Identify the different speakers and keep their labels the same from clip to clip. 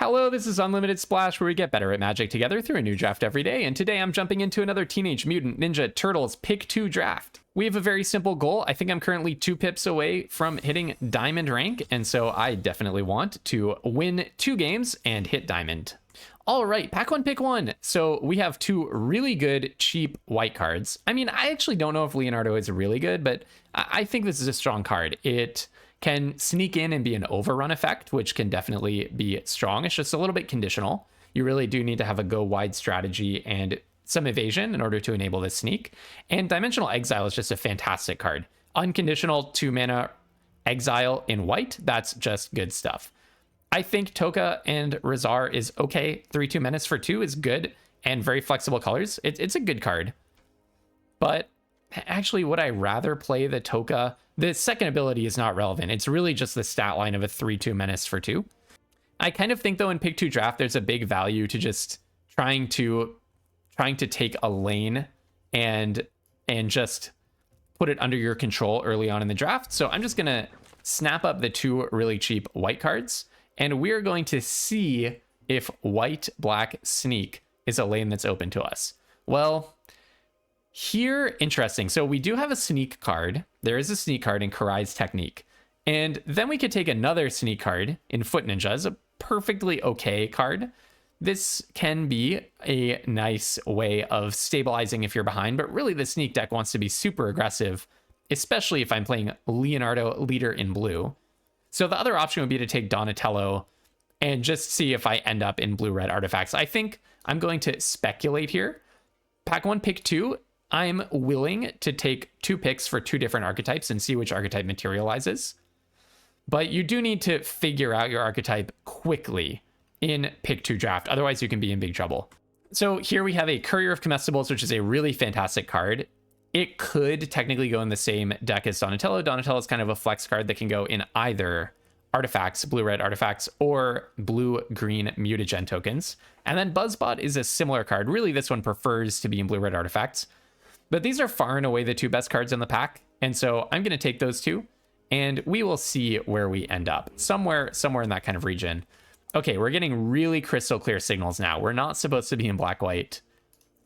Speaker 1: Hello, this is Unlimited Splash, where we get better at Magic together through a new draft every day, and today I'm jumping into another Teenage Mutant Ninja Turtles Pick 2 draft. We have a very simple goal. I think I'm currently 2 pips away from hitting Diamond rank, and so I definitely want to win 2 games and hit Diamond. All right, pack 1, pick 1. So we have 2 really good, cheap white cards. I mean, I actually don't know if Leonardo is really good, but I think this is a strong card. It can sneak in and be an overrun effect, which can definitely be strong. It's just a little bit conditional. You really do need to have a go wide strategy and some evasion in order to enable this sneak. And Dimensional Exile is just a fantastic card. Unconditional 2 mana exile in white, that's just good stuff. I think Toka and Razar is okay. 3/2 menace for 2 is good and very flexible colors. It's a good card. But actually, would I rather play the Toka? The second ability is not relevant. It's really just the stat line of a 3/2 menace for 2. I kind of think, though, in pick 2 draft, there's a big value to just trying to take a lane and just put it under your control early on in the draft. So I'm just gonna snap up the 2 really cheap white cards, and we're going to see if white black sneak is a lane that's open to us. Well, here, interesting. So we do have a sneak card. There is a sneak card in Karai's Technique. And then we could take another sneak card in Foot Ninjas, a perfectly okay card. This can be a nice way of stabilizing if you're behind, but really the sneak deck wants to be super aggressive, especially if I'm playing Leonardo leader in blue. So the other option would be to take Donatello and just see if I end up in blue-red artifacts. I think I'm going to speculate here. Pack 1, pick 2. I'm willing to take 2 picks for 2 different archetypes and see which archetype materializes. But you do need to figure out your archetype quickly in pick 2 draft. Otherwise, you can be in big trouble. So here we have a Courier of Comestibles, which is a really fantastic card. It could technically go in the same deck as Donatello. Donatello is kind of a flex card that can go in either artifacts, blue-red artifacts, or blue-green mutagen tokens. And then Buzzbot is a similar card. Really, this one prefers to be in blue-red artifacts. But these are far and away the 2 best cards in the pack. And so I'm going to take those 2, and we will see where we end up. Somewhere in that kind of region. Okay, we're getting really crystal clear signals now. We're not supposed to be in black-white.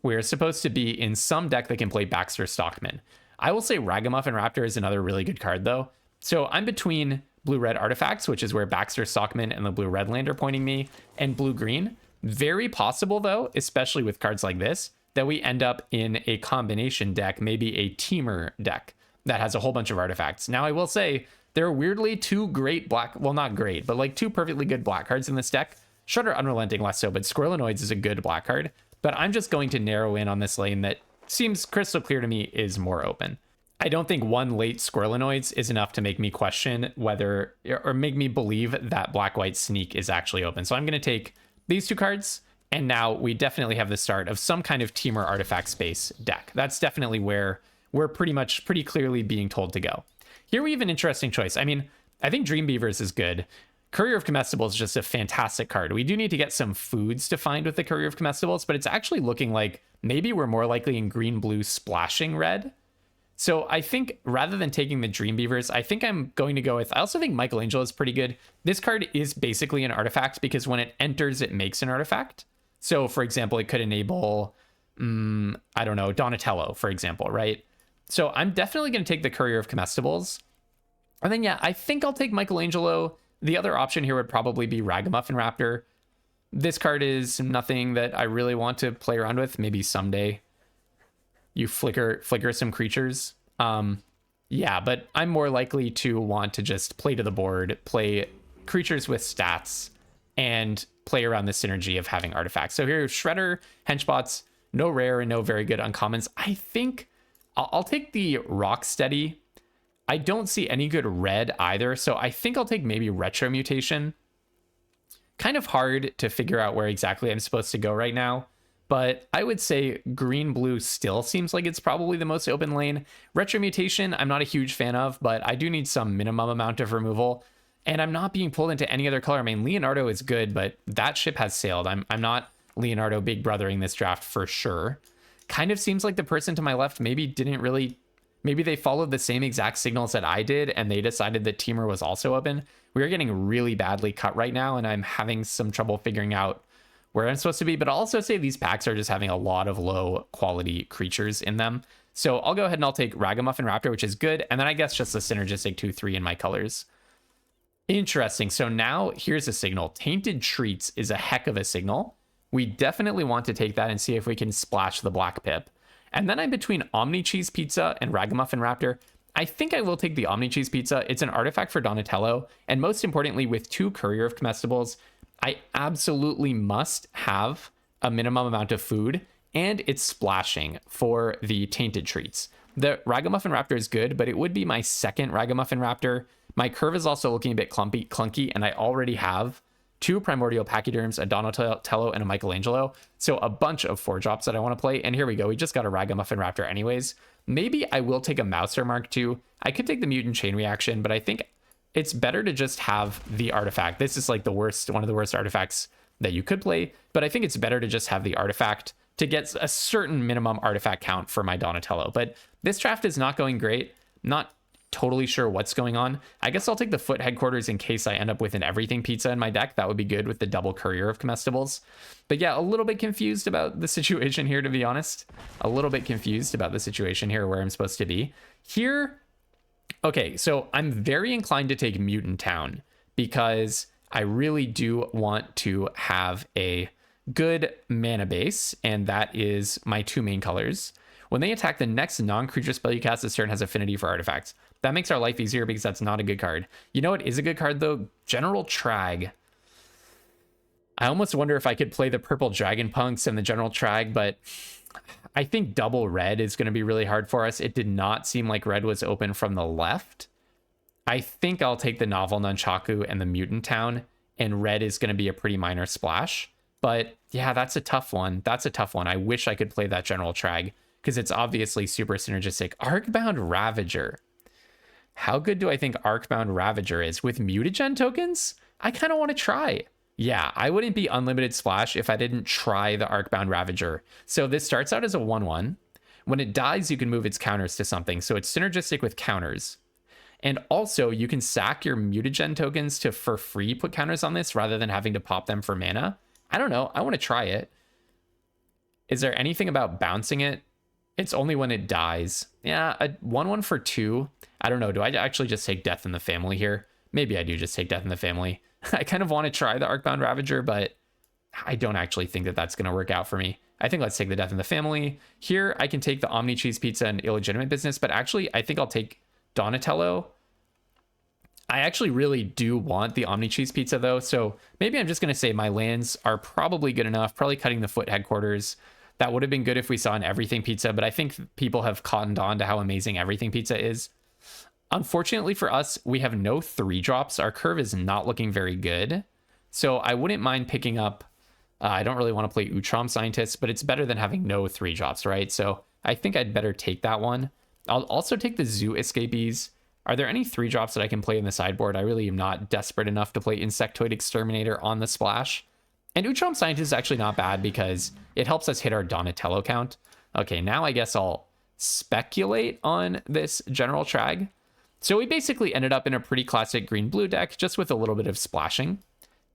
Speaker 1: We're supposed to be in some deck that can play Baxter Stockman. I will say Ragamuffin Raptor is another really good card, though. So I'm between blue-red artifacts, which is where Baxter Stockman and the blue-red land are pointing me, and blue-green. Very possible, though, especially with cards like this, that we end up in a combination deck, maybe a teamer deck that has a whole bunch of artifacts. Now, I will say there are weirdly 2 great black, well, not great, but like 2 perfectly good black cards in this deck. Shudder Unrelenting less so, but Squirrelinoids is a good black card. But I'm just going to narrow in on this lane that seems crystal clear to me is more open. I don't think 1 late Squirrelinoids is enough to make me question whether, or make me believe that black-white sneak is actually open. So I'm going to take these 2 cards, and now we definitely have the start of some kind of teamer artifact space deck. That's definitely where we're pretty clearly being told to go. Here we have an interesting choice. I mean, I think Dream Beavers is good. Courier of Comestibles is just a fantastic card. We do need to get some foods to find with the Courier of Comestibles, but it's actually looking like maybe we're more likely in green-blue splashing red. So I think rather than taking the Dream Beavers, I think I'm going to go with, I also think Michelangelo is pretty good. This card is basically an artifact because when it enters, it makes an artifact. So for example, it could enable, I don't know, Donatello, for example, right? So I'm definitely going to take the Courier of Comestibles. And then, yeah, I think I'll take Michelangelo. The other option here would probably be Ragamuffin Raptor. This card is nothing that I really want to play around with. Maybe someday you flicker some creatures. Yeah, but I'm more likely to want to just play to the board, play creatures with stats, and play around the synergy of having artifacts. So here, Shredder, Henchbots, no rare and no very good uncommons. I think I'll take the Rocksteady. I don't see any good red either, so I think I'll take maybe Retro Mutation. Kind of hard to figure out where exactly I'm supposed to go right now, but I would say green-blue still seems like it's probably the most open lane. Retro Mutation, I'm not a huge fan of, but I do need some minimum amount of removal, and I'm not being pulled into any other color. I mean, Leonardo is good, but that ship has sailed. I'm not Leonardo big brothering this draft for sure. Kind of seems like the person to my left maybe they followed the same exact signals that I did, and they decided that Teamer was also open, We're getting really badly cut right now, and I'm having some trouble figuring out where I'm supposed to be. But I'll also say these packs are just having a lot of low quality creatures in them. So I'll go ahead and I'll take Ragamuffin Raptor, which is good. And then I guess just the synergistic 2/3 in my colors. Interesting. So now here's a signal. Tainted Treats is a heck of a signal. We definitely want to take that and see if we can splash the black pip. And then I'm between Omni Cheese Pizza and Ragamuffin Raptor. I think I will take the Omni Cheese Pizza. It's an artifact for Donatello. And most importantly, with 2 Courier of Comestibles, I absolutely must have a minimum amount of food, and it's splashing for the Tainted Treats. The Ragamuffin Raptor is good, but it would be my second Ragamuffin Raptor. My curve is also looking a bit clunky, and I already have 2 Primordial Pachyderms, a Donatello, and a Michelangelo. So a bunch of 4-drops that I want to play. And here we go. We just got a Ragamuffin Raptor anyways. Maybe I will take a Mouser Mark II. I could take the Mutant Chain Reaction, but I think it's better to just have the artifact. This is like the worst, one of the worst artifacts that you could play. But I think it's better to just have the artifact to get a certain minimum artifact count for my Donatello. But this draft is not going great. Not totally sure what's going on. I guess I'll take the Foot Headquarters in case I end up with an Everything Pizza in my deck. That would be good with the double Courier of Comestibles. But yeah, a little bit confused about the situation here, to be honest. A little bit confused about the situation here, where I'm supposed to be. Here, okay, so I'm very inclined to take Mutant Town because I really do want to have a good mana base, and that is my 2 main colors. When they attack, the next non-creature spell you cast this turn has affinity for artifacts. That makes our life easier because that's not a good card. You know what is a good card, though? General Trag. I almost wonder if I could play the purple Dragon Punks and the General Trag, but I think double red is going to be really hard for us. It did not seem like red was open from the left. I think I'll take the Novel Nunchaku and the Mutant Town, and red is going to be a pretty minor splash. But yeah, that's a tough one. That's a tough one. I wish I could play that General Trag because it's obviously super synergistic. Arcbound Ravager. How good do I think Arcbound Ravager is? With mutagen tokens? I kind of want to try. Yeah, I wouldn't be unlimited splash if I didn't try the Arcbound Ravager. So this starts out as a 1/1. When it dies, you can move its counters to something. So it's synergistic with counters. And also, you can sack your mutagen tokens to, for free, put counters on this rather than having to pop them for mana. I don't know. I want to try it. Is there anything about bouncing it? It's only when it dies. Yeah, a 1/1 for 2. I don't know. Do I actually just take Death in the Family here? Maybe I do just take Death in the Family. I kind of want to try the Arcbound Ravager, but I don't actually think that that's going to work out for me. I think let's take the Death in the Family. Here, I can take the Omni Cheese Pizza and Illegitimate Business, but actually, I think I'll take Donatello. I actually really do want the Omni Cheese Pizza, though, so maybe I'm just going to say my lands are probably good enough, probably cutting the Foot Headquarters. That would have been good if we saw an Everything Pizza, but I think people have cottoned on to how amazing Everything Pizza is. Unfortunately for us, we have no 3-drops. Our curve is not looking very good. So I wouldn't mind picking up... I don't really want to play Utrom Scientist, but it's better than having no 3-drops, right? So I think I'd better take that one. I'll also take the Zoo Escapees. Are there any 3-drops that I can play in the sideboard? I really am not desperate enough to play Insectoid Exterminator on the splash. And Utrom Scientist is actually not bad because it helps us hit our Donatello count. Okay, now I guess I'll speculate on this General Trag. So we basically ended up in a pretty classic green-blue deck, just with a little bit of splashing.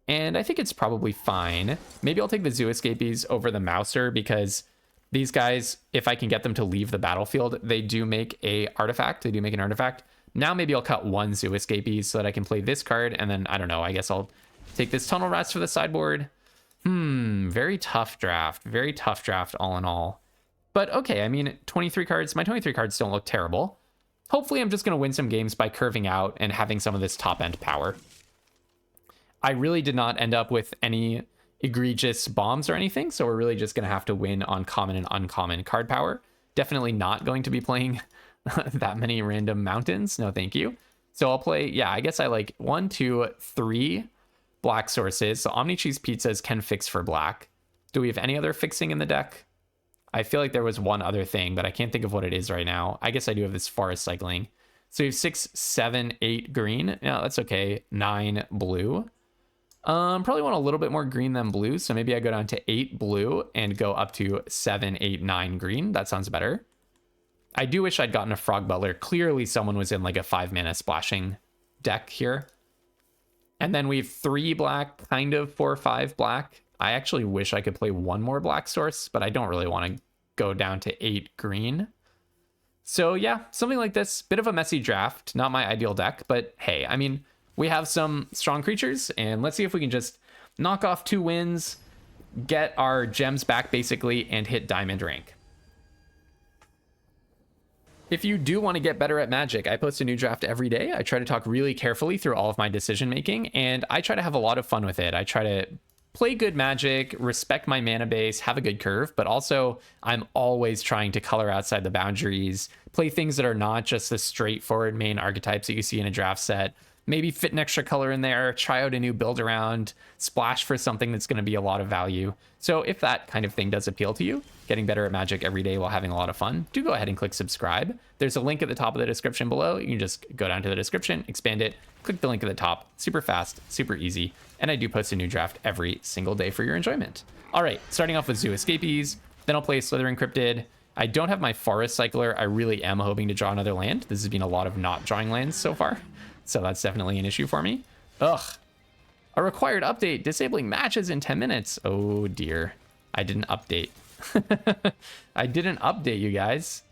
Speaker 1: And I think it's probably fine. Maybe I'll take the Zoo Escapees over the Mouser because these guys, if I can get them to leave the battlefield, they do make a artifact. They do make an artifact. Now maybe I'll cut 1 Zoo Escapees so that I can play this card. And then, I don't know, I guess I'll take this Tunnel Rats for the sideboard. Very tough draft. Very tough draft all in all. But okay, I mean, 23 cards. My 23 cards don't look terrible. Hopefully I'm just going to win some games by curving out and having some of this top-end power. I really did not end up with any egregious bombs or anything, so we're really just going to have to win on common and uncommon card power. Definitely not going to be playing that many random mountains. No, thank you. So I'll play, yeah, I guess I like 1, 2, 3 black sources. So Omni Cheese Pizzas can fix for black. Do we have any other fixing in the deck? I feel like there was one other thing, but I can't think of what it is right now. I guess I do have this Forest Cycling. So you have 6, 7, 8 green. Yeah, that's okay. 9 blue. Probably want a little bit more green than blue. So maybe I go down to 8 blue and go up to 7, 8, 9 green. That sounds better. I do wish I'd gotten a Frog Butler. Clearly someone was in like a 5-mana splashing deck here. And then we have 3 black, kind of 4 or 5 black. I actually wish I could play 1 more black source, but I don't really want to go down to 8 green. So yeah, something like this. Bit of a messy draft. Not my ideal deck, but hey, I mean, we have some strong creatures, and let's see if we can just knock off 2 wins, get our gems back basically, and hit diamond rank. If you do want to get better at Magic, I post a new draft every day. I try to talk really carefully through all of my decision making, and I try to have a lot of fun with it. I try to play good Magic, respect my mana base, have a good curve, but also I'm always trying to color outside the boundaries, play things that are not just the straightforward main archetypes that you see in a draft set. Maybe fit an extra color in there, try out a new build around, splash for something that's going to be a lot of value. So if that kind of thing does appeal to you, getting better at Magic every day while having a lot of fun, do go ahead and click subscribe. There's a link at the top of the description below. You can just go down to the description, expand it, click the link at the top. Super fast, super easy. And I do post a new draft every single day for your enjoyment. All right, starting off with Zoo Escapees, then I'll play Slither Encrypted. I don't have my Forest Cycler. I really am hoping to draw another land. This has been a lot of not drawing lands so far, so that's definitely an issue for me. Ugh. A required update, disabling matches in 10 minutes. Oh dear. I didn't update. I didn't update, you guys.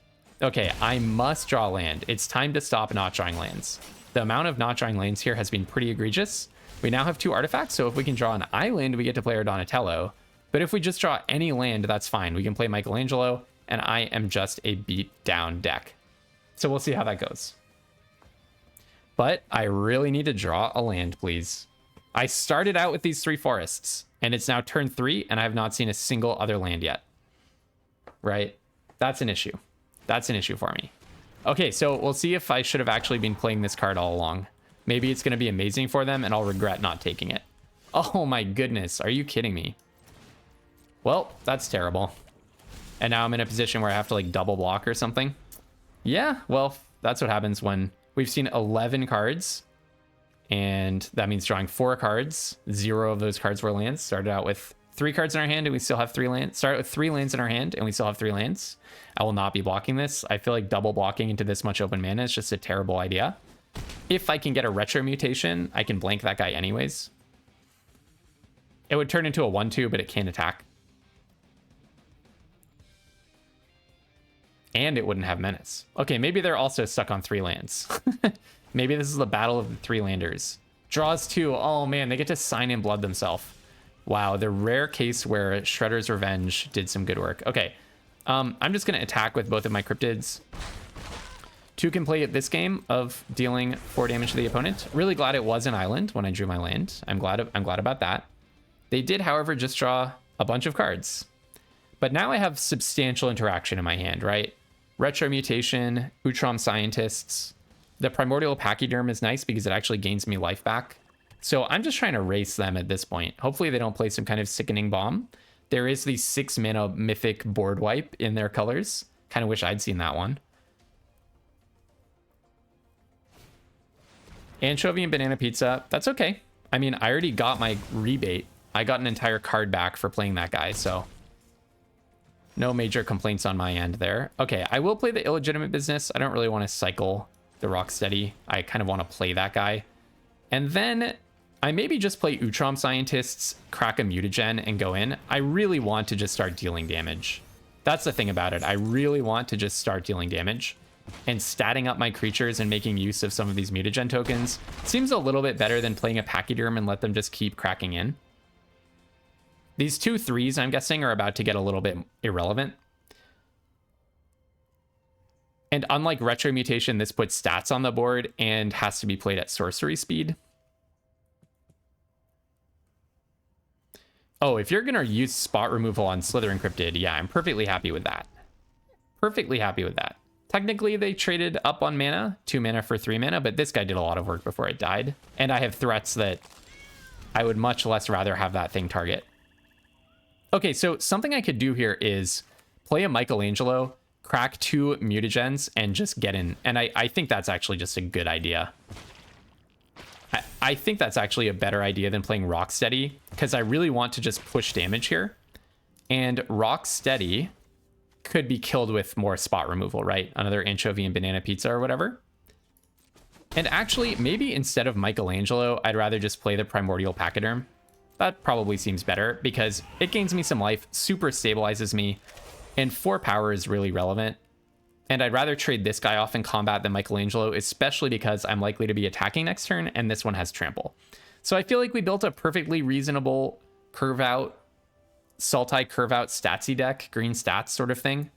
Speaker 1: Okay, I must draw land. It's time to stop not drawing lands. The amount of not drawing lands here has been pretty egregious. We now have 2 artifacts, so if we can draw an island, we get to play our Donatello. But if we just draw any land, that's fine. We can play Michelangelo, and I am just a beat down deck. So we'll see how that goes. But I really need to draw a land, please. I started out with these 3 forests, and it's now turn 3, and I have not seen a single other land yet. Right? That's an issue. That's an issue for me. Okay, so we'll see if I should have actually been playing this card all along. Maybe it's going to be amazing for them, and I'll regret not taking it. Oh my goodness, are you kidding me? Well, that's terrible. And now I'm in a position where I have to like double block or something. Yeah, well, that's what happens when we've seen 11 cards. And that means drawing 4 cards. 0 of those cards were lands. Started out with 3 cards in our hand and we still have 3 lands. Started with 3 lands in our hand and we still have 3 lands. I will not be blocking this. I feel like double blocking into this much open mana is just a terrible idea. If I can get a retro mutation, I can blank that guy anyways. It would turn into a 1/2, but it can't attack. And it wouldn't have menace. Okay, maybe they're also stuck on 3 lands. Maybe this is the battle of the 3 landers. Draws 2. Oh man, they get to sign in blood themselves. Wow, the rare case where Shredder's Revenge did some good work. Okay, I'm just gonna attack with both of my cryptids. 2 can play at this game of dealing 4 damage to the opponent. Really glad it was an island when I drew my land. I'm glad about that. They did, however, just draw a bunch of cards. But now I have substantial interaction in my hand, right? Retro Mutation, Utrom Scientists. The Primordial Pachyderm is nice because it actually gains me life back. So I'm just trying to race them at this point. Hopefully they don't play some kind of sickening bomb. There is the 6 mana mythic board wipe in their colors. Kind of wish I'd seen that one. Anchovy and Banana Pizza, that's okay. I mean, I already got my rebate. I got an entire card back for playing that guy, so no major complaints on my end there. Okay, I will play the Illegitimate Business. I don't really want to cycle the Rocksteady. I kind of want to play that guy. And then I maybe just play Utrom Scientists, crack a Mutagen, and go in. I really want to just start dealing damage. That's the thing about it. I really want to just start dealing damage. And statting up my creatures and making use of some of these Mutagen tokens seems a little bit better than playing a Pachyderm and let them just keep cracking in. These 2 3s, I'm guessing, are about to get a little bit irrelevant. And unlike Retro Mutation, this puts stats on the board and has to be played at sorcery speed. Oh, if you're going to use spot removal on Slither Encrypted, yeah, I'm perfectly happy with that. Perfectly happy with that. Technically, they traded up on mana, 2 mana for 3 mana, but this guy did a lot of work before it died. And I have threats that I would much less rather have that thing target. Okay, so something I could do here is play a Michelangelo, crack 2 Mutagens, and just get in. And I think that's actually just a good idea. I think that's actually a better idea than playing Rocksteady, because I really want to just push damage here. And Rocksteady could be killed with more spot removal, right? Another Anchovy and Banana Pizza or whatever. And actually, maybe instead of Michelangelo, I'd rather just play the Primordial Pachyderm. That probably seems better because it gains me some life, super stabilizes me, and 4 power is really relevant. And I'd rather trade this guy off in combat than Michelangelo, especially because I'm likely to be attacking next turn, and this one has trample. So I feel like we built a perfectly reasonable curve out, Sultai curve out statsy deck, green stats sort of thing.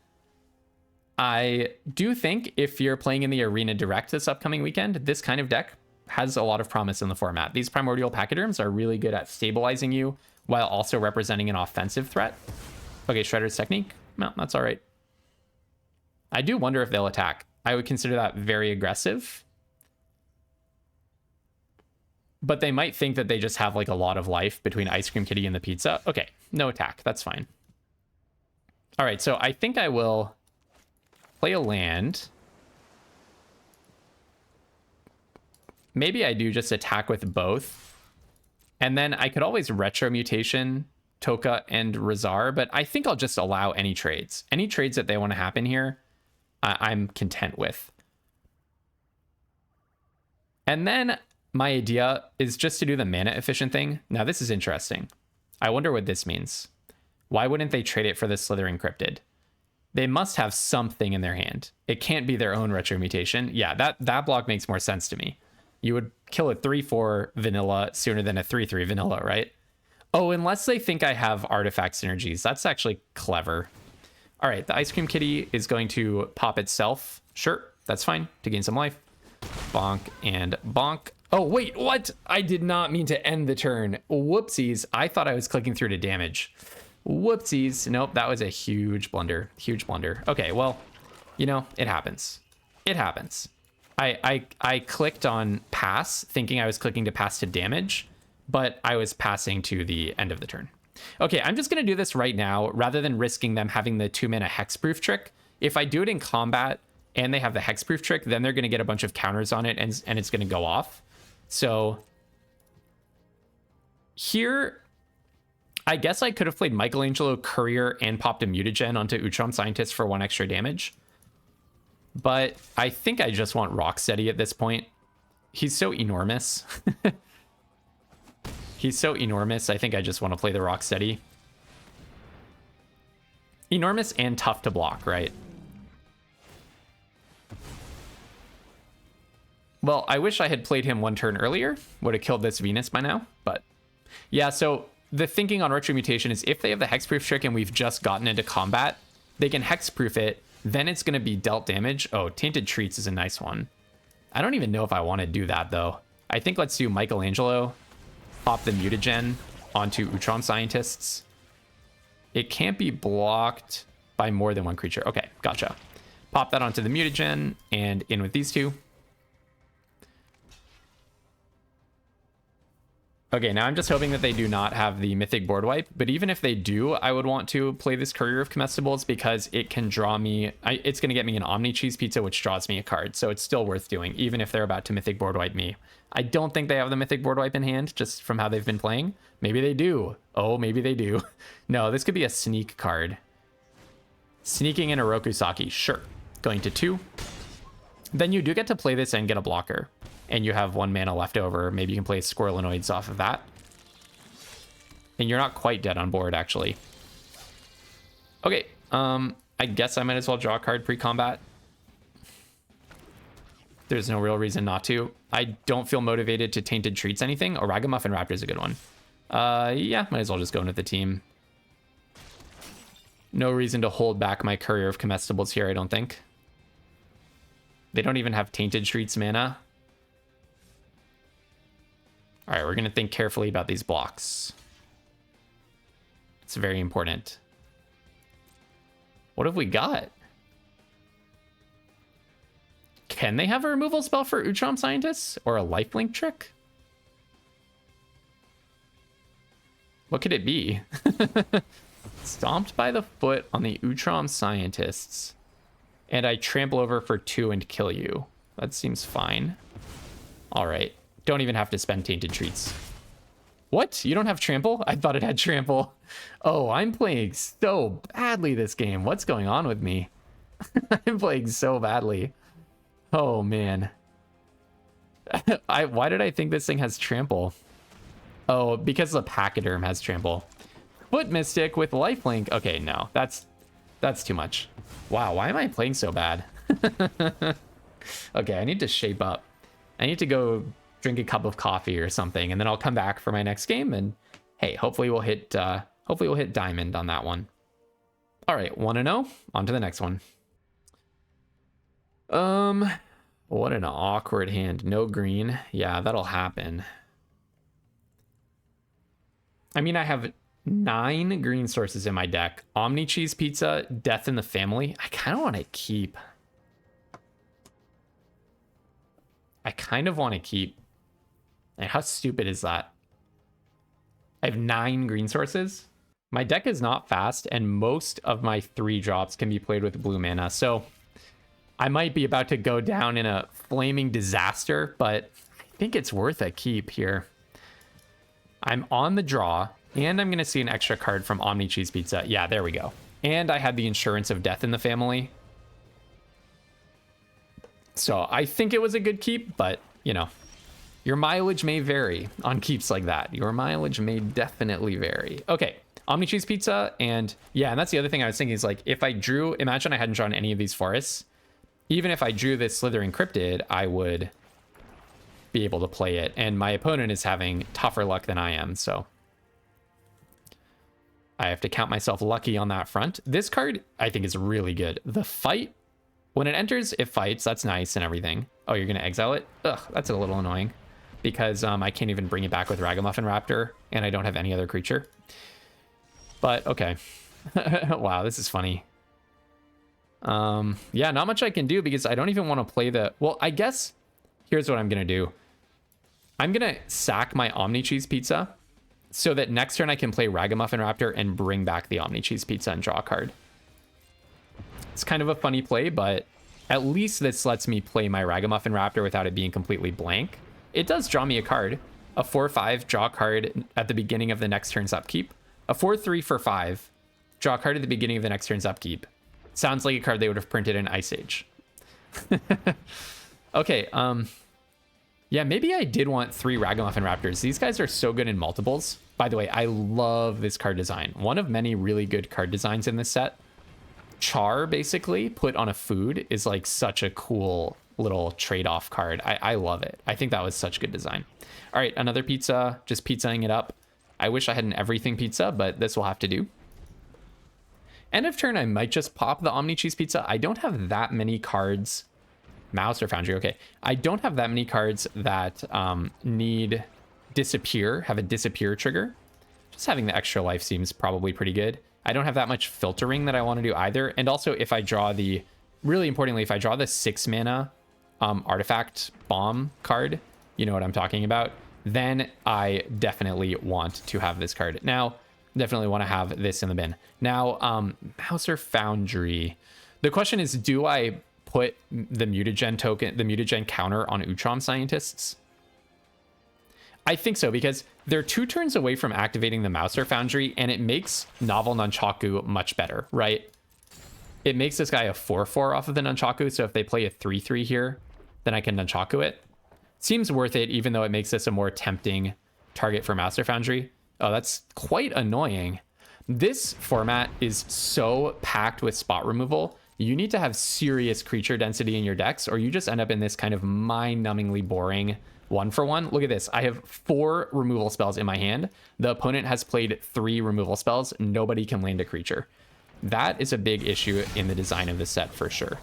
Speaker 1: I do think if you're playing in the Arena Direct this upcoming weekend, this kind of deck has a lot of promise in the format. These Primordial Pachyderms are really good at stabilizing you while also representing an offensive threat. Okay, Shredder's Technique. No, that's all right. I do wonder if they'll attack. I would consider that very aggressive. But they might think that they just have like a lot of life between Ice Cream Kitty and the pizza. Okay, no attack. That's fine. All right, so I think I will play a land. Maybe I do just attack with both. And then I could always retro mutation Toka and Razar, but I think I'll just allow any trades. Any trades that they want to happen here, I'm content with. And then my idea is just to do the mana efficient thing. Now this is interesting. I wonder what this means. Why wouldn't they trade it for the Slithering Cryptid? They must have something in their hand. It can't be their own retro mutation. Yeah, that block makes more sense to me. You would kill a 3/4 vanilla sooner than a 3/3 vanilla, right? Oh, unless they think I have artifact synergies. That's actually clever. All right, the Ice Cream Kitty is going to pop itself. Sure, that's fine to gain some life. Bonk and bonk. Oh, wait, what? I did not mean to end the turn. Whoopsies. I thought I was clicking through to damage. Whoopsies. Nope, that was a huge blunder. Huge blunder. Okay, well, you know, it happens. It happens. I clicked on pass, thinking I was clicking to pass to damage, but I was passing to the end of the turn. Okay, I'm just going to do this right now, rather than risking them having the 2-mana hexproof trick. If I do it in combat and they have the hexproof trick, then they're going to get a bunch of counters on it, and it's going to go off. So here, I guess I could have played Michelangelo Courier and popped a Mutagen onto Utrom Scientist for 1 extra damage. But I think I just want Rocksteady at this point. He's so enormous. He's so enormous. I think I just want to play the Rocksteady. Enormous and tough to block, right? Well, I wish I had played him 1 turn earlier. Would have killed this Venus by now. But yeah, so the thinking on Retro Mutation is if they have the Hexproof trick and we've just gotten into combat, they can Hexproof it. Then it's going to be dealt damage. Oh, Tainted Treats is a nice one. I don't even know if I want to do that, though. I think let's do Michelangelo. Pop the Mutagen onto Utrom Scientists. It can't be blocked by more than 1 creature. Okay, gotcha. Pop that onto the Mutagen and in with these 2. Okay, now I'm just hoping that they do not have the Mythic board wipe, but even if they do, I would want to play this Courier of Comestibles because it can draw me, it's going to get me an Omni Cheese Pizza, which draws me a card, so it's still worth doing, even if they're about to Mythic board wipe me. I don't think they have the Mythic board wipe in hand, just from how they've been playing. Maybe they do. Oh, maybe they do. No, this could be a sneak card. Sneaking in a Rokusaki, sure. Going to 2. Then you do get to play this and get a blocker. And you have 1 mana left over. Maybe you can play Squirrelinoids off of that. And you're not quite dead on board, actually. Okay, I guess I might as well draw a card pre-combat. There's no real reason not to. I don't feel motivated to Tainted Treats anything. Oh, Ragamuffin Raptor is a good one. Yeah, might as well just go into the team. No reason to hold back my Courier of Comestibles here, I don't think. They don't even have Tainted Treats mana. All right, we're going to think carefully about these blocks. It's very important. What have we got? Can they have a removal spell for Utrom Scientists? Or a lifelink trick? What could it be? Stomped by the foot on the Utrom Scientists. And I trample over for 2 and kill you. That seems fine. All right. Don't even have to spend Tainted Treats. What? You don't have trample? I thought it had trample. Oh, I'm playing so badly this game. What's going on with me? I'm playing so badly. Oh, man. Why did I think this thing has trample? Oh, because the pachyderm has trample. Foot Mystic with lifelink. Okay, no, that's too much. Wow, why am I playing so bad? Okay, I need to shape up. I need to go drink a cup of coffee or something, and then I'll come back for my next game. And hey, hopefully we'll hit diamond on that one. All right, 1-0. On to the next one. What an awkward hand. No green. Yeah, that'll happen. I mean, I have 9 green sources in my deck. Omni Cheese Pizza, Death in the Family. I kind of want to keep. And how stupid is that? I have 9 green sources. My deck is not fast, and most of my 3 drops can be played with blue mana. So I might be about to go down in a flaming disaster, but I think it's worth a keep here. I'm on the draw, and I'm going to see an extra card from Omni Cheese Pizza. Yeah, there we go. And I had the insurance of Death in the Family. So I think it was a good keep, but, you know, your mileage may vary on keeps like that. Your mileage may definitely vary. Okay, Omni Cheese Pizza, and yeah, and that's the other thing I was thinking is, like, if I drew, imagine I hadn't drawn any of these forests. Even if I drew this Slithering Cryptid, I would be able to play it. And my opponent is having tougher luck than I am, so I have to count myself lucky on that front. This card, I think, is really good. The Fight, when it enters, it fights. That's nice and everything. Oh, you're going to exile it? Ugh, that's a little annoying. Because I can't even bring it back with Ragamuffin Raptor, and I don't have any other creature. But, okay. Wow, this is funny. Yeah, not much I can do because I don't even want to play the... Well, I guess here's what I'm going to do. I'm going to sack my Omni Cheese Pizza so that next turn I can play Ragamuffin Raptor and bring back the Omni Cheese Pizza and draw a card. It's kind of a funny play, but at least this lets me play my Ragamuffin Raptor without it being completely blank. It does draw me a card. A 4/5, draw a card at the beginning of the next turn's upkeep. A 4/3 for 5, draw a card at the beginning of the next turn's upkeep. Sounds like a card they would have printed in Ice Age. Okay, yeah, maybe I did want 3 Ragamuffin Raptors. These guys are so good in multiples. By the way, I love this card design. One of many really good card designs in this set. Char, basically, put on a food is like such a cool little trade-off card. I love it. I think that was such good design. All right, another pizza, just pizzaing it up. I wish I had an everything pizza, but this will have to do. End of turn, I might just pop the Omni Cheese Pizza. I don't have that many cards. Mouse or Foundry, okay. I don't have that many cards that need disappear, have a disappear trigger. Just having the extra life seems probably pretty good. I don't have that much filtering that I want to do either. And also, if I draw the, really importantly, if I draw the 6 mana artifact bomb card, you know what I'm talking about, then I definitely want to have this card. Now, definitely want to have this in the bin. Now, Mouse or Foundry. The question is, do I put the mutagen token, the mutagen counter on Utrom Scientists? I think so, because they're 2 turns away from activating the Mouser Foundry, and it makes Novel Nunchaku much better, right? It makes this guy a 4/4 off of the Nunchaku, so if they play a 3/3 here, then I can Nunchaku it. Seems worth it, even though it makes this a more tempting target for Mouser Foundry. Oh, that's quite annoying. This format is so packed with spot removal. You need to have serious creature density in your decks, or you just end up in this kind of mind-numbingly boring 1-for-1. Look at this. I have 4 removal spells in my hand. The opponent has played 3 removal spells. Nobody can land a creature. That is a big issue in the design of this set for sure.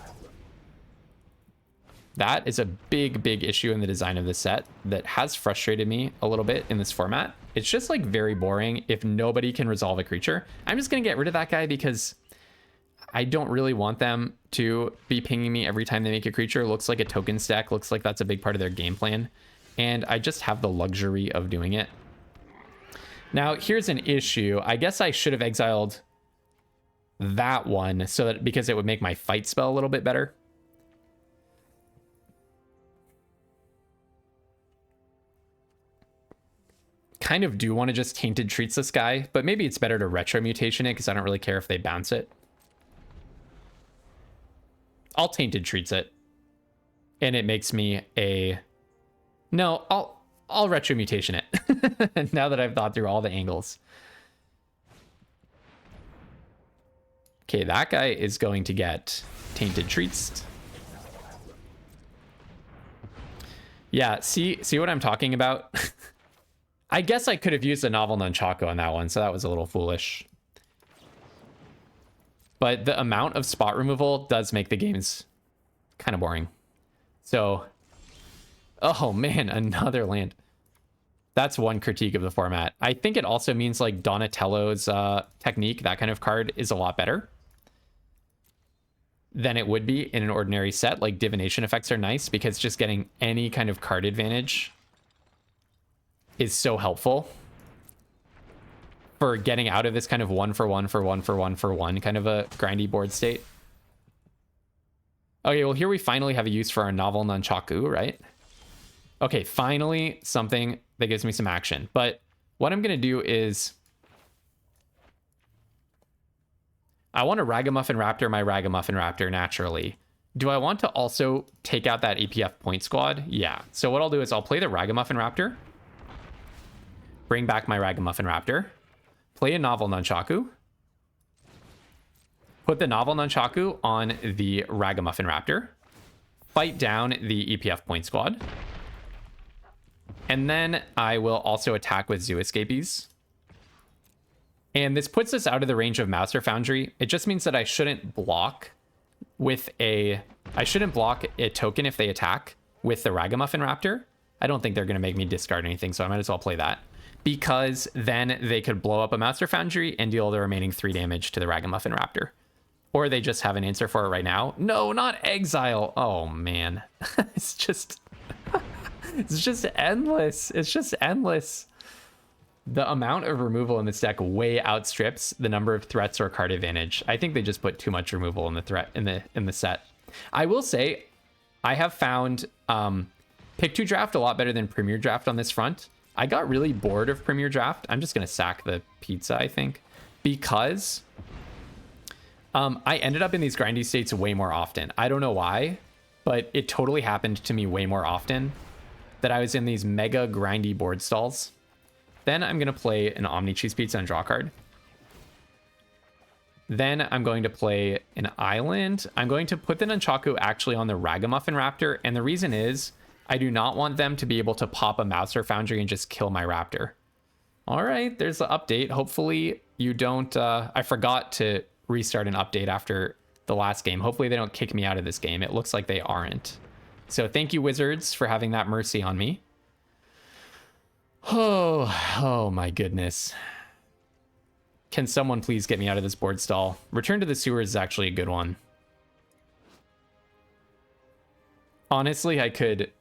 Speaker 1: That is a big, big issue in the design of this set that has frustrated me a little bit in this format. It's just like very boring if nobody can resolve a creature. I'm just going to get rid of that guy because I don't really want them to be pinging me every time they make a creature. Looks like a token stack. Looks like that's a big part of their game plan. And I just have the luxury of doing it. Now, here's an issue. I guess I should have exiled that one so that because it would make my fight spell a little bit better. Kind of do want to just Tainted Treats this guy, but maybe it's better to retro mutation it because I don't really care if they bounce it. I'll Tainted Treats it. And it makes me a No, I'll retro mutation it. Now that I've thought through all the angles. Okay, that guy is going to get tainted treats. Yeah, see what I'm talking about? I guess I could have used a novel nunchaku on that one, so that was a little foolish. But the amount of spot removal does make the games kind of boring. So, oh man, another land. That's one critique of the format. I think it also means like Donatello's technique, that kind of card, is a lot better than it would be in an ordinary set. Like divination effects are nice because just getting any kind of card advantage is so helpful for getting out of this kind of 1-for-1 kind of a grindy board state. Okay, well here we finally have a use for our novel nunchaku, right? Okay, finally something that gives me some action. But what I'm gonna do is I want to Ragamuffin Raptor my Ragamuffin Raptor naturally. Do I want to also take out that APF point squad? Yeah. So what I'll do is I'll play the Ragamuffin Raptor, bring back my Ragamuffin Raptor, play a novel nunchaku, put the novel nunchaku on the Ragamuffin Raptor, fight down the EPF point squad, and then I will also attack with Zoo Escapees. And this puts us out of the range of Mouser Foundry. It just means that I shouldn't block with I shouldn't block a token if they attack with the Ragamuffin Raptor. I don't think they're going to make me discard anything, so I might as well play that. Because then they could blow up a Mouser Foundry and deal the remaining 3 damage to the Ragamuffin Raptor. Or they just have an answer for it right now. No, not Exile. Oh, man. It's just endless. It's just endless. The amount of removal in this deck way outstrips the number of threats or card advantage. I think they just put too much removal in the set. I will say, I have found Pick 2 Draft a lot better than Premier Draft on this front. I got really bored of Premier Draft. I'm just gonna sack the pizza, I think, because I ended up in these grindy states way more often. I don't know why, but it totally happened to me way more often that I was in these mega grindy board stalls. Then I'm going to play an Omni Cheese Pizza and draw card. Then I'm going to play an island. I'm going to put the Nunchaku actually on the Ragamuffin Raptor. And the reason is I do not want them to be able to pop a Mouser Foundry and just kill my Raptor. All right, there's the update. Hopefully you don't... I forgot to restart an update after the last game. Hopefully they don't kick me out of this game. It looks like they aren't. So thank you, Wizards, for having that mercy on me. Oh my goodness. Can someone please get me out of this board stall? Return to the Sewers is actually a good one. Honestly, I could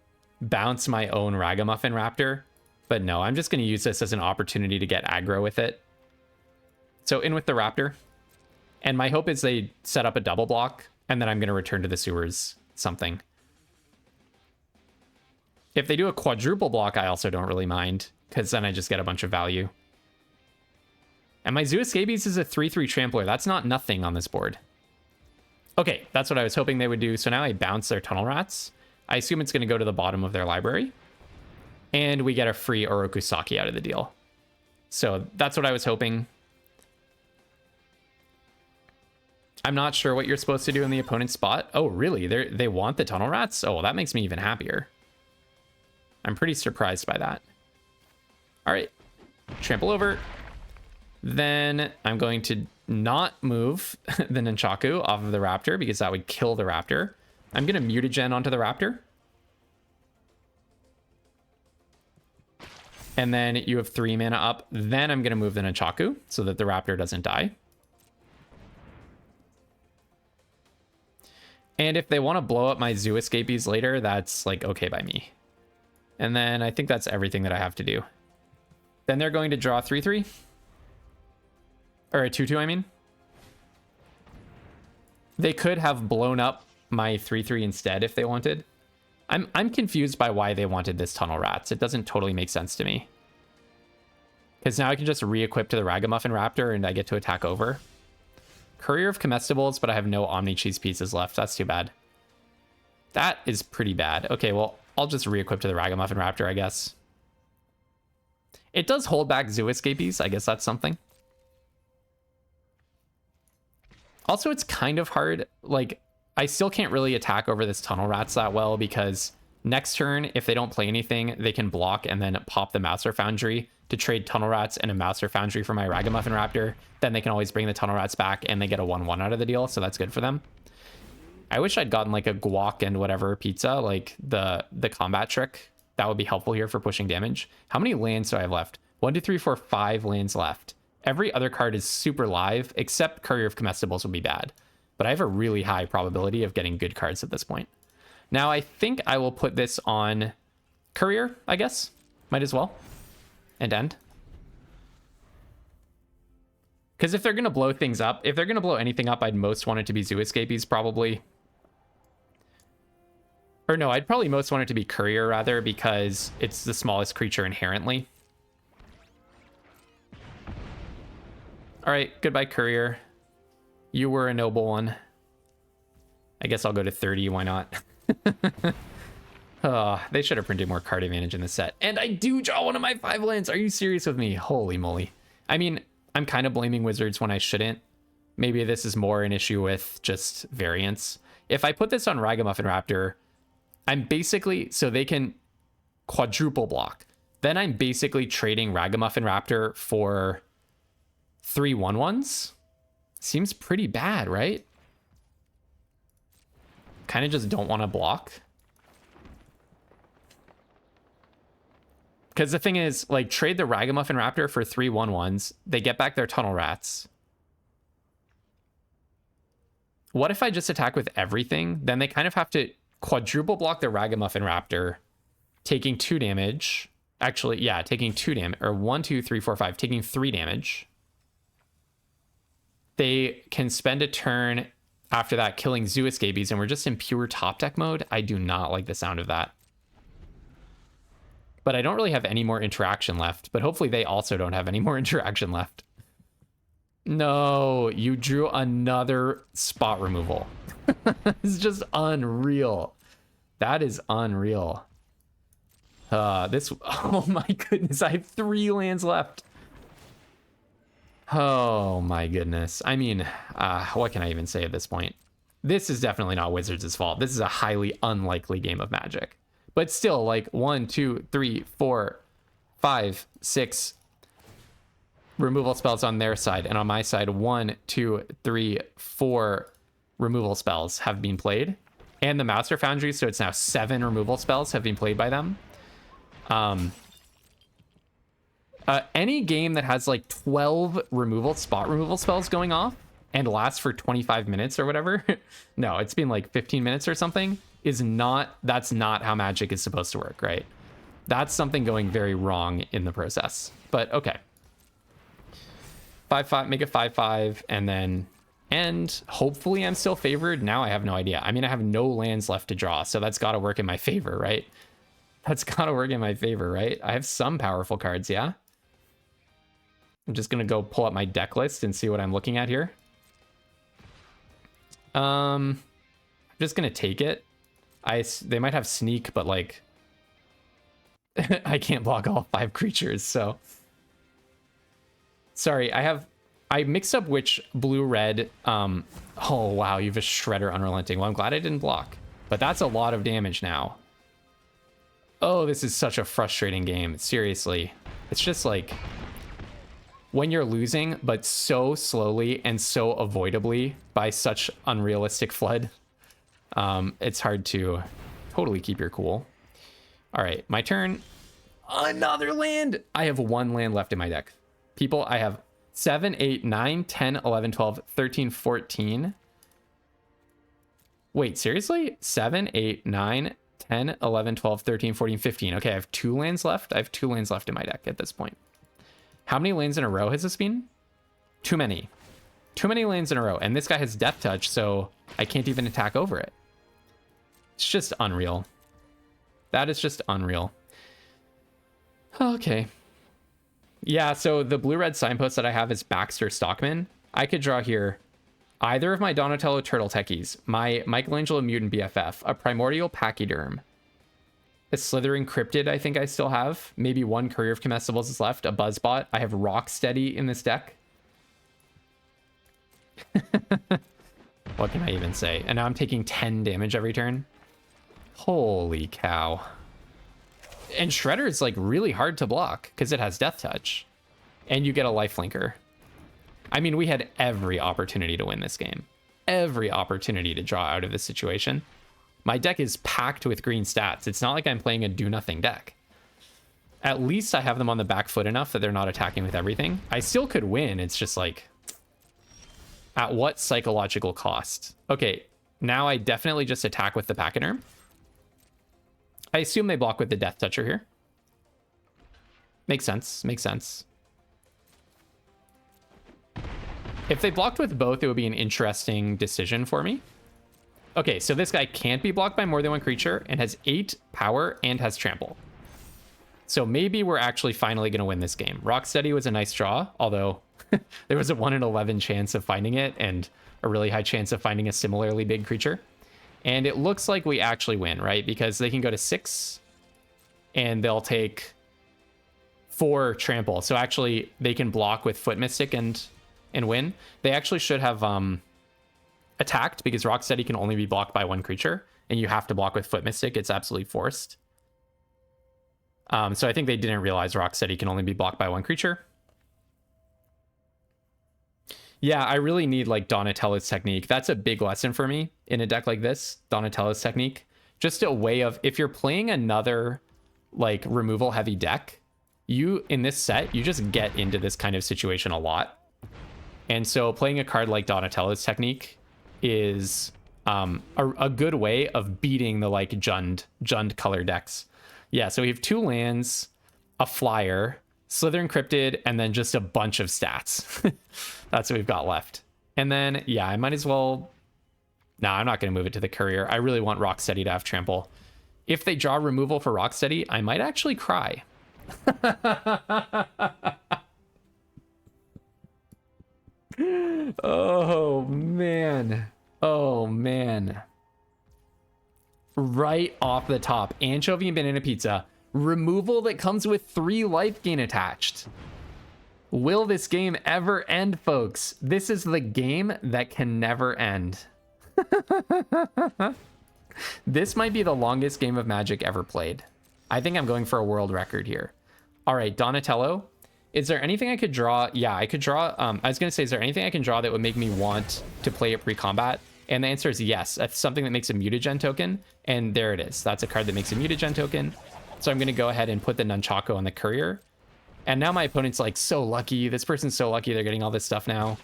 Speaker 1: bounce my own Ragamuffin Raptor, but no, I'm just going to use this as an opportunity to get aggro with it. So in with the Raptor. And my hope is they set up a double block, and then I'm going to return to the Sewers something. If they do a quadruple block, I also don't really mind, because then I just get a bunch of value. And my Zoo Escapees is a 3/3 trampler. That's not nothing on this board. Okay, that's what I was hoping they would do. So now I bounce their Tunnel Rats. I assume it's going to go to the bottom of their library. And we get a free Orokusaki out of the deal. So that's what I was hoping. I'm not sure what you're supposed to do in the opponent's spot. Oh, really? They want the Tunnel Rats? Oh, well, that makes me even happier. I'm pretty surprised by that. All right, trample over. Then I'm going to not move the Nunchaku off of the Raptor because that would kill the Raptor. I'm going to mutagen onto the Raptor. And then you have 3 mana up. Then I'm going to move the Nunchaku so that the Raptor doesn't die. And if they want to blow up my Zoo Escapees later, that's like okay by me. And then I think that's everything that I have to do. Then they're going to draw 3/3. Or a 2/2, I mean. They could have blown up my 3/3 instead if they wanted. I'm confused by why they wanted this Tunnel Rats. It doesn't totally make sense to me. Because now I can just re-equip to the Ragamuffin Raptor and I get to attack over. Courier of Comestibles, but I have no Omni Cheese pieces left. That's too bad. That is pretty bad. Okay, well, I'll just re-equip to the Ragamuffin Raptor, I guess. It does hold back Zoo Escapees. I guess that's something. Also, it's kind of hard. Like, I still can't really attack over this Tunnel Rats that well because next turn, if they don't play anything, they can block and then pop the Mouser Foundry to trade Tunnel Rats and a Mouser Foundry for my Ragamuffin Raptor. Then they can always bring the Tunnel Rats back and they get a 1/1 out of the deal, so that's good for them. I wish I'd gotten like a guac and whatever pizza, like the combat trick. That would be helpful here for pushing damage. How many lands do I have left? 1, 2, 3, 4, 5 lands left. Every other card is super live, except Courier of Comestibles would be bad. But I have a really high probability of getting good cards at this point. Now, I think I will put this on Courier, I guess. Might as well. And end. Because if they're going to blow things up, if they're going to blow anything up, I'd most want it to be Zoo Escapees, probably. Or no, I'd probably most want it to be Courier, rather, because it's the smallest creature inherently. All right, goodbye, Courier. You were a noble one. I guess I'll go to 30, why not? Oh, they should have printed more card advantage in the set. And I do draw one of my 5 lands. Are you serious with me? Holy moly. I mean, I'm kind of blaming Wizards when I shouldn't. Maybe this is more an issue with just variance. If I put this on Ragamuffin Raptor, I'm basically, so they can quadruple block. Then I'm basically trading Ragamuffin Raptor for 3 1/1s. Seems pretty bad, right? Kind of just don't want to block. Because the thing is, like, trade the Ragamuffin Raptor for 3 1/1s. They get back their Tunnel Rats. What if I just attack with everything? Then they kind of have to quadruple block the Ragamuffin Raptor, taking 2 damage. Actually, yeah, taking 2 damage. Or 1, 2, 3, 4, 5, taking 3 damage. They can spend a turn after that killing Zoo Escapees, and we're just in pure top deck mode. I do not like the sound of that. But I don't really have any more interaction left. But hopefully they also don't have any more interaction left. No, you drew another spot removal. It's just unreal. That is unreal. Oh my goodness, I have 3 lands left. Oh my goodness. I mean, what can I even say at this point? This is definitely not Wizards' fault. This is a highly unlikely game of Magic. But still, like 1, 2, 3, 4, 5, 6 removal spells on their side. And on my side, 1, 2, 3, 4 removal spells have been played. And the Master Foundry, so it's now 7 removal spells have been played by them. Any game that has like 12 spot removal spells going off and lasts for 25 minutes or whatever, no, it's been like 15 minutes or something, that's not how Magic is supposed to work, right? That's something going very wrong in the process. But okay. 5/5, make it 5/5, and then end. Hopefully I'm still favored. Now I have no idea. I mean, I have no lands left to draw, so that's got to work in my favor, right? That's got to work in my favor, right? I have some powerful cards, yeah? I'm just going to go pull up my deck list and see what I'm looking at here. I'm just going to take it. They might have sneak, but like I can't block all 5 creatures, so sorry. I mixed up which blue-red. Oh wow, you have a Shredder Unrelenting. Well, I'm glad I didn't block, but that's a lot of damage now. Oh, this is such a frustrating game. Seriously, it's just like when you're losing, but so slowly and so avoidably by such unrealistic flood, it's hard to totally keep your cool. All right, my turn. Another land. I have 1 land left in my deck. People, I have 7, 8, 9, 10, 11, 12, 13, 14. Wait, seriously? 7, 8, 9, 10, 11, 12, 13, 14, 15. Okay, I have 2 lands left. I have 2 lands left in my deck at this point. How many lands in a row has this been? Too many. Too many lands in a row. And this guy has Death Touch, so I can't even attack over it. It's just unreal. That is just unreal. Okay. Yeah, so the blue-red signpost that I have is Baxter Stockman. I could draw here either of my Donatello Turtle Techies, my Michelangelo Mutant BFF, a Primordial Pachyderm, A Slithering Cryptid I think I still have. Maybe one Courier of Comestibles is left. A Buzzbot. I have Rocksteady in this deck. What can I even say? And now I'm taking 10 damage every turn. Holy cow. And Shredder is like really hard to block because it has Death Touch. And you get a lifelinker. I mean, we had every opportunity to win this game. Every opportunity to draw out of this situation. My deck is packed with green stats. It's not like I'm playing a do-nothing deck. At least I have them on the back foot enough that they're not attacking with everything. I still could win. It's just like, at what psychological cost? Okay, now I definitely just attack with the Pachyderm. I assume they block with the Death Toucher here. Makes sense, makes sense. If they blocked with both, it would be an interesting decision for me. Okay, so this guy can't be blocked by more than one creature and has 8 power and has trample. So maybe we're actually finally going to win this game. Rocksteady was a nice draw, although there was a 1 in 11 chance of finding it and a really high chance of finding a similarly big creature. And it looks like we actually win, right? Because they can go to 6 and they'll take 4 trample. So actually they can block with Foot Mystic and win. They actually should have attacked because Rocksteady can only be blocked by one creature and you have to block with Foot Mystic. It's absolutely forced. So I think they didn't realize Rocksteady can only be blocked by one creature. Yeah, I really need like Donatello's technique. That's a big lesson for me in a deck like this. Donatello's technique. Just a way of, if you're playing another like removal heavy deck, you in this set, you just get into this kind of situation a lot. And so playing a card like Donatello's technique is a good way of beating the like Jund color decks. Yeah, so we have 2 lands, a flyer, Slithering Cryptid, and then just a bunch of stats. That's what we've got left. And then, yeah, I might as well... No, I'm not going to move it to the Courier. I really want Rocksteady to have trample. If they draw removal for Rocksteady, I might actually cry. Oh, man. Oh, man. Right off the top, Anchovy and Banana Pizza. Removal that comes with 3 life gain attached. Will this game ever end, folks? This is the game that can never end. This might be the longest game of Magic ever played. I think I'm going for a world record here. All right, Donatello. Is there anything I could draw? Yeah, I could draw. I was going to say, is there anything I can draw that would make me want to play it pre-combat? And the answer is yes. That's something that makes a mutagen token. And there it is. That's a card that makes a mutagen token. So I'm going to go ahead and put the Nunchaku on the Courier. And now my opponent's like so lucky. This person's so lucky they're getting all this stuff now.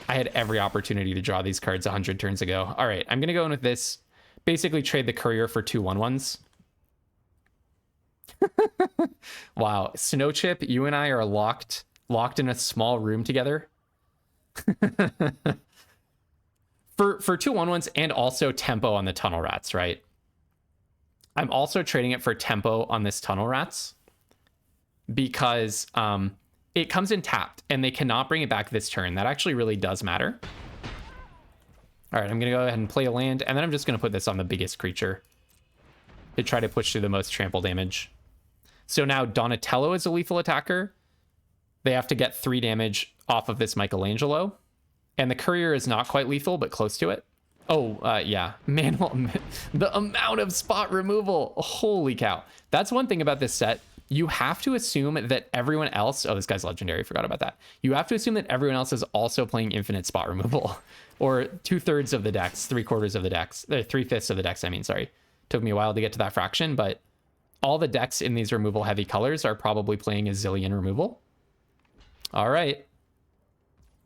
Speaker 1: I had every opportunity to draw these cards 100 turns ago. All right, I'm going to go in with this. Basically trade the Courier for 2 1/1s. Wow, Snowchip, you and I are locked in a small room together. For 2 1/1s and also tempo on the Tunnel Rats, right? I'm also trading it for tempo on this Tunnel Rats because it comes in tapped and they cannot bring it back this turn. That actually really does matter. All right, I'm going to go ahead and play a land, and then I'm just going to put this on the biggest creature to try to push through the most trample damage. So now Donatello is a lethal attacker. They have to get 3 damage off of this Michelangelo. And the Courier is not quite lethal, but close to it. Oh, yeah. Man, the amount of spot removal. Holy cow. That's one thing about this set. You have to assume that everyone else... Oh, this guy's legendary. Forgot about that. You have to assume that everyone else is also playing infinite spot removal. Or 2/3 of the decks, 3/4 of the decks. 3/5 of the decks, I mean, sorry. Took me a while to get to that fraction, but all the decks in these removal heavy colors are probably playing a zillion removal. All right.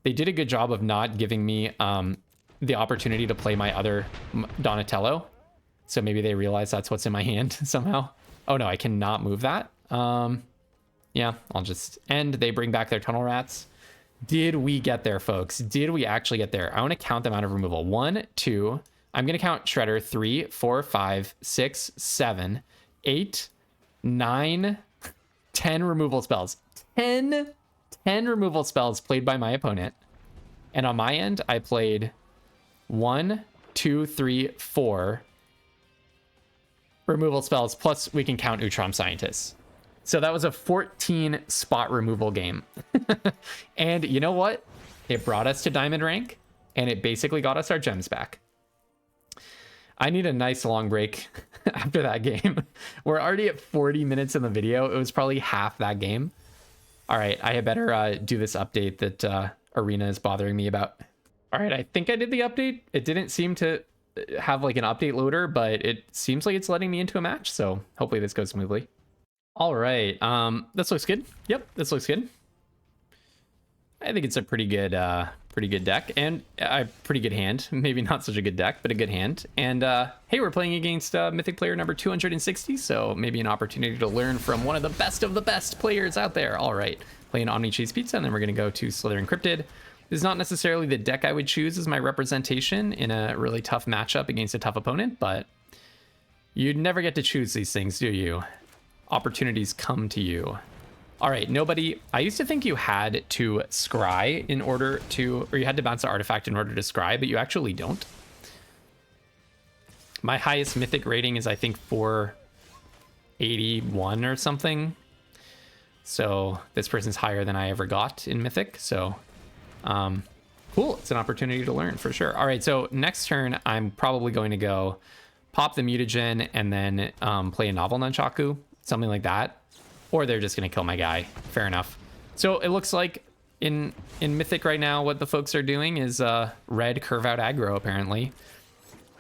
Speaker 1: They did a good job of not giving me the opportunity to play my other Donatello. So maybe they realize that's what's in my hand somehow. Oh no, I cannot move that. Yeah, I'll just end. They bring back their Tunnel Rats. Did we get there, folks? Did we actually get there? I want to count the amount of removal. 1, 2. I'm going to count Shredder. 3, 4, 5, 6, 7, 8, 9, 10 removal spells. 10 removal spells played by my opponent. And on my end, I played 1, 2, 3, 4, removal spells, plus we can count Utrom Scientists. So that was a 14 spot removal game. And you know what? It brought us to diamond rank, and it basically got us our gems back. I need a nice long break after that game. We're already at 40 minutes in the video. It was probably half that game. All right, I had better do this update that Arena is bothering me about. All right, I think I did the update. It didn't seem to have like an update loader, but it seems like it's letting me into a match. So hopefully this goes smoothly. All right, this looks good. Yep, this looks good. I think it's a pretty good deck and a pretty good hand. Maybe not such a good deck, but a good hand. And hey, we're playing against Mythic player number 260, so maybe an opportunity to learn from one of the best players out there. All right, playing Omni Cheese Pizza, and then we're gonna go to Slither Encrypted. This is not necessarily the deck I would choose as my representation in a really tough matchup against a tough opponent, but you'd never get to choose these things, do you? Opportunities come to you. All right, nobody. I used to think you had to scry in order to, or you had to bounce an artifact in order to scry, but you actually don't. My highest mythic rating is, I think, 481 or something. So this person's higher than I ever got in mythic. So cool. It's an opportunity to learn for sure. All right, so next turn, I'm probably going to go pop the mutagen and then play a novel nunchaku, something like that. Or they're just going to kill my guy. Fair enough. So it looks like in Mythic right now, what the folks are doing is red curve out aggro, apparently.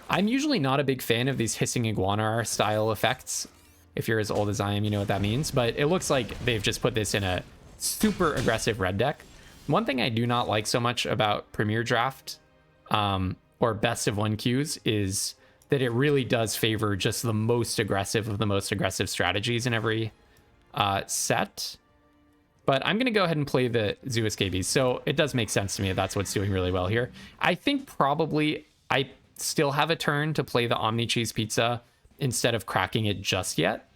Speaker 1: I'm usually not a big fan of these hissing iguana style effects. If you're as old as I am, you know what that means. But it looks like they've just put this in a super aggressive red deck. One thing I do not like so much about Premier Draft or best of one queues is that it really does favor just the most aggressive of the most aggressive strategies in every set. But I'm going to go ahead and play the Zoo Escapees. So it does make sense to me that that's what's doing really well here. I think probably I still have a turn to play the Omni Cheese Pizza instead of cracking it just yet.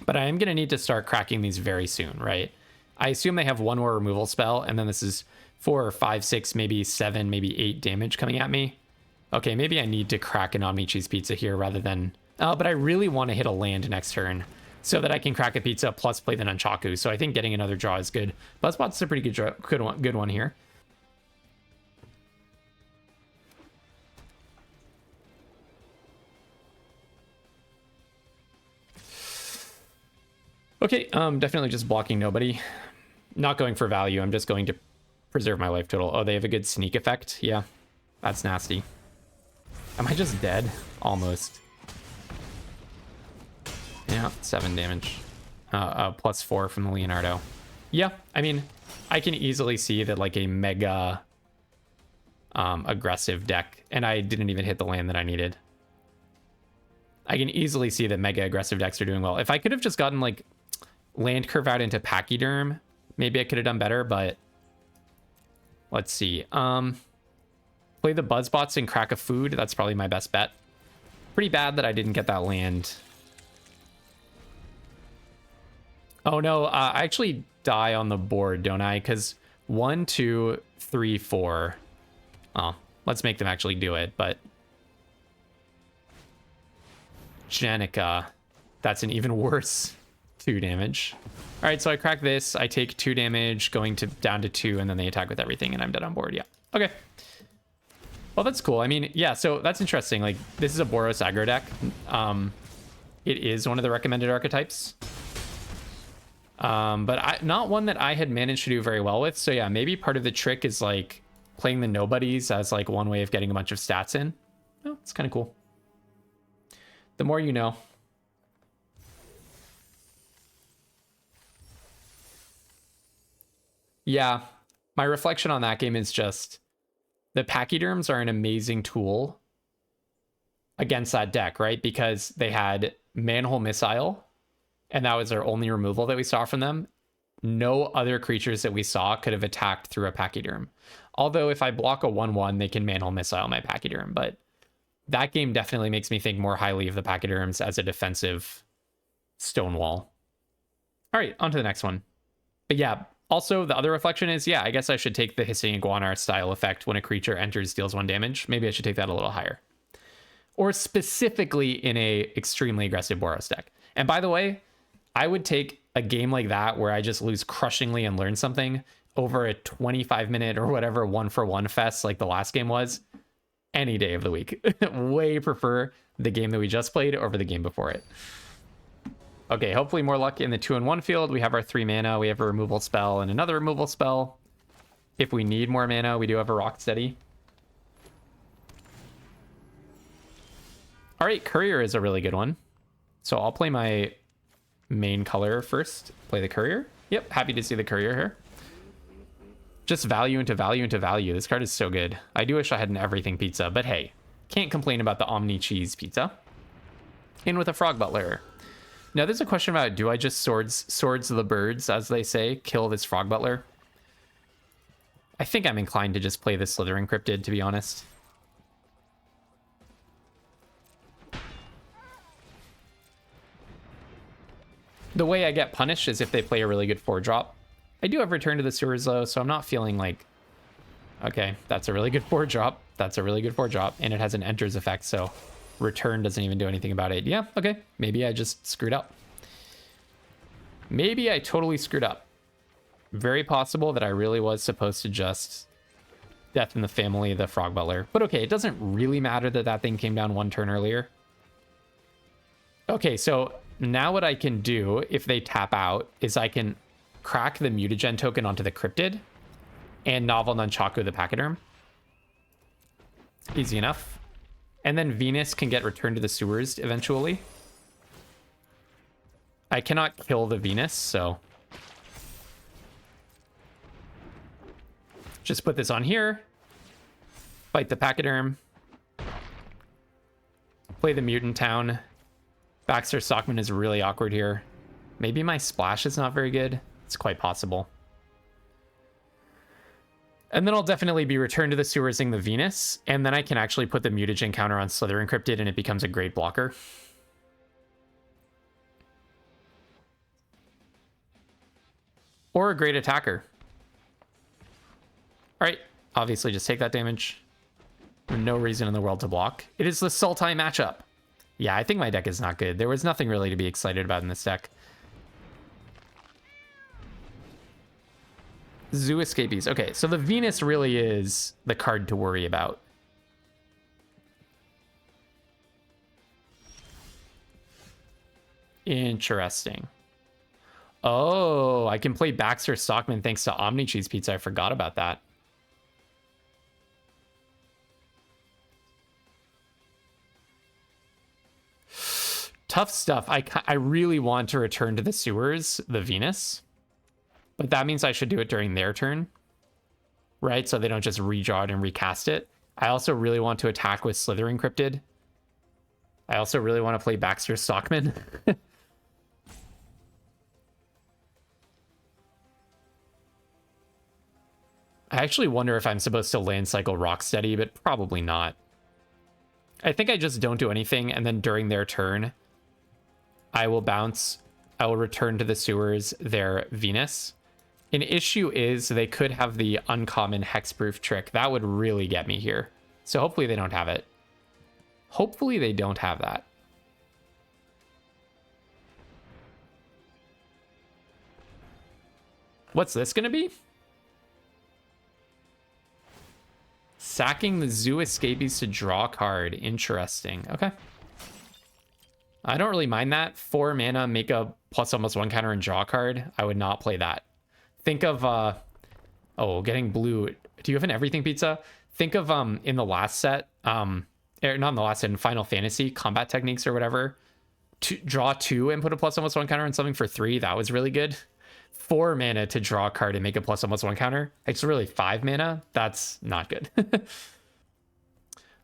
Speaker 1: But I am going to need to start cracking these very soon, right? I assume they have one more removal spell, and then this is 4 or 5, 6, maybe 7, maybe 8 damage coming at me. Okay, maybe I need to crack an Omni Cheese Pizza here rather than... but I really want to hit a land next turn so that I can crack a pizza plus play the nunchaku. So I think getting another draw is good. Buzzbot's a pretty good one here. Okay, definitely just blocking nobody. Not going for value, I'm just going to preserve my life total. Oh, they have a good sneak effect? Yeah, that's nasty. Am I just dead? Almost. Yeah, 7 damage. +4 from the Leonardo. Yeah, I mean, I can easily see that like a mega aggressive deck, and I didn't even hit the land that I needed. I can easily see that mega aggressive decks are doing well. If I could have just gotten like land curve out into Pachyderm, maybe I could have done better, but let's see. Play the Buzzbots and crack a food. That's probably my best bet. Pretty bad that I didn't get that land. Oh no, I actually die on the board, don't I? Because 1, 2, 3, 4. Oh, let's make them actually do it, but... Jenica. That's an even worse 2 damage. All right, so I crack this. I take 2 damage, going down to 2, and then they attack with everything, and I'm dead on board. Yeah. Okay. Well, that's cool. I mean, yeah, so that's interesting. Like, this is a Boros aggro deck. It is one of the recommended archetypes. But not one that I had managed to do very well with. So yeah, maybe part of the trick is like playing the nobodies as like one way of getting a bunch of stats in. Oh, it's kind of cool. The more you know. Yeah, my reflection on that game is just the Pachyderms are an amazing tool against that deck, right? Because they had Manhole Missile, and that was their only removal that we saw from them. No other creatures that we saw could have attacked through a Pachyderm. Although if I block a 1/1, they can Manhole Missile my Pachyderm, but that game definitely makes me think more highly of the Pachyderms as a defensive Stonewall. All right, on to the next one. But yeah, also the other reflection is, yeah, I guess I should take the Hissing Iguana style effect when a creature enters, deals 1 damage. Maybe I should take that a little higher. or specifically in a extremely aggressive Boros deck. And by the way, I would take a game like that where I just lose crushingly and learn something over a 25-minute or whatever 1-for-1 fest like the last game was any day of the week. Way prefer the game that we just played over the game before it. Okay, hopefully more luck in the 2-in-1 field. We have our 3 mana. We have a removal spell and another removal spell. If we need more mana, we do have a Rocksteady. All right, Courier is a really good one. So I'll play my main color first. Play the Courier. Yep, happy to see the Courier here. Just value into value into value. This card is so good. I do wish I had an everything pizza, but hey, can't complain about the Omni Cheese pizza. In with a Frog Butler. Now there's a question about, do I just swords the birds, as they say, kill this Frog Butler? I think I'm inclined to just play the Slithering Cryptid, to be honest. The way I get punished is if they play a really good 4-drop. I do have Return to the Sewers, though, so I'm not feeling like... Okay, that's a really good 4-drop. That's a really good 4-drop, and it has an Enters effect, so Return doesn't even do anything about it. Yeah, okay. Maybe I just screwed up. Maybe I totally screwed up. Very possible that I really was supposed to just Death in the Family the Frog Butler. But okay, it doesn't really matter that that thing came down 1 turn earlier. Okay, so now what I can do if they tap out is I can crack the mutagen token onto the Cryptid and Novel Nunchaku the Pachyderm. Easy enough. And then Venus can get returned to the sewers eventually. I cannot kill the Venus, so just put this on here. Fight the Pachyderm. Play the Mutant Town. Baxter Stockman is really awkward here. Maybe my splash is not very good. It's quite possible. And then I'll definitely be returned to the sewersing the Venus, and then I can actually put the mutagen counter on Slither Encrypted, and it becomes a great blocker. Or a great attacker. All right, obviously just take that damage. No reason in the world to block. It is the Sultai matchup. Yeah, I think my deck is not good. There was nothing really to be excited about in this deck. Zoo Escapees. Okay, so the Venus really is the card to worry about. Interesting. Oh, I can play Baxter Stockman thanks to Omni Cheese Pizza. I forgot about that. Tough stuff. I really want to return to the sewers, the Venus. But that means I should do it during their turn. Right? So they don't just redraw it and recast it. I also really want to attack with Slither Encrypted. I also really want to play Baxter Stockman. I actually wonder if I'm supposed to land cycle Rocksteady, but probably not. I think I just don't do anything, and then during their turn, I will bounce. I will return to the sewers their Venus. An issue is they could have the uncommon hexproof trick. That would really get me here. So hopefully they don't have it. Hopefully they don't have that. What's this going to be? Sacking the Zoo Escapees to draw a card. Interesting. Okay. I don't really mind that. 4 mana, make a plus almost 1 counter and draw a card. I would not play that. Think of, oh, getting blue. Do you have an everything pizza? Think of, in the last set, not in the last set, in Final Fantasy, combat techniques or whatever. Draw 2 and put a plus almost 1 counter on something for 3. That was really good. 4 mana to draw a card and make a plus almost 1 counter. It's really 5 mana. That's not good.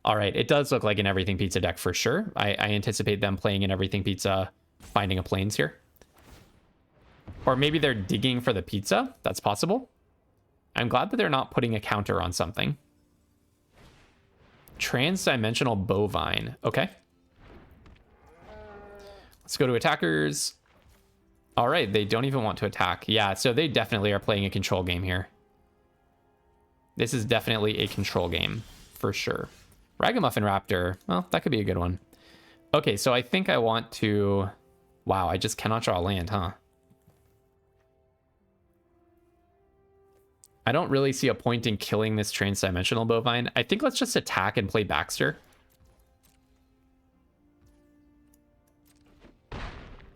Speaker 1: All right, it does look like an everything pizza deck for sure. I anticipate them playing an everything pizza, finding a plains here. Or maybe they're digging for the pizza. That's possible. I'm glad that they're not putting a counter on something. Trans-dimensional bovine. Okay. Let's go to attackers. All right, they don't even want to attack. Yeah, so they definitely are playing a control game here. This is definitely a control game, for sure. Ragamuffin Raptor. Well, that could be a good one. Okay, so I think I want to... Wow, I just cannot draw land, huh? I don't really see a point in killing this transdimensional bovine. I think let's just attack and play Baxter.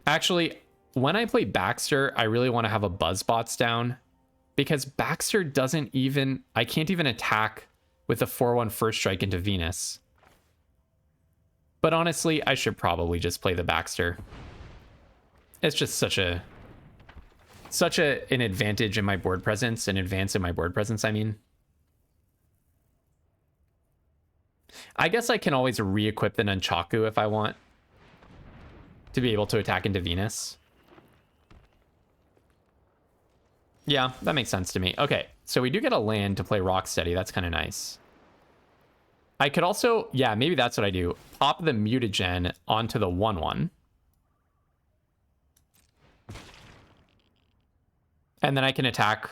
Speaker 1: Actually, when I play Baxter, I really want to have a Buzzbots down because Baxter doesn't even... I can't even attack with a 4/1 first strike into Venus. But honestly, I should probably just play the Baxter. It's just such an advantage in my board presence, an advance in my board presence, I mean. I guess I can always re-equip the Nunchaku if I want to be able to attack into Venus. Yeah, that makes sense to me. Okay, so we do get a land to play Rocksteady. That's kind of nice. I could also, yeah, maybe that's what I do. Pop the Mutagen onto the 1/1. And then I can attack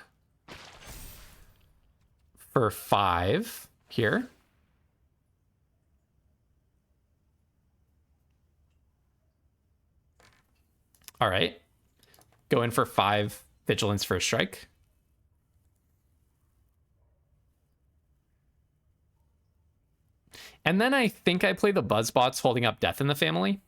Speaker 1: for 5 here. All right. Go in for 5 Vigilance first strike. And then I think I play the Buzzbots holding up Death in the Family.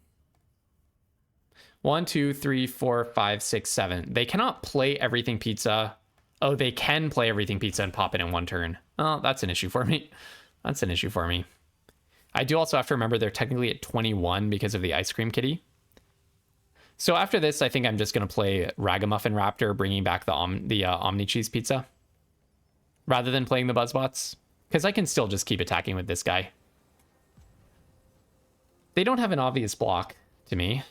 Speaker 1: 1, 2, 3, 4, 5, 6, 7. They cannot play Everything Pizza. Oh, they can play Everything Pizza and pop it in 1 turn. Oh, that's an issue for me. That's an issue for me. I do also have to remember they're technically at 21 because of the Ice Cream Kitty. So after this, I think I'm just going to play Ragamuffin Raptor, bringing back the Omni Cheese Pizza, rather than playing the Buzzbots, because I can still just keep attacking with this guy. They don't have an obvious block to me.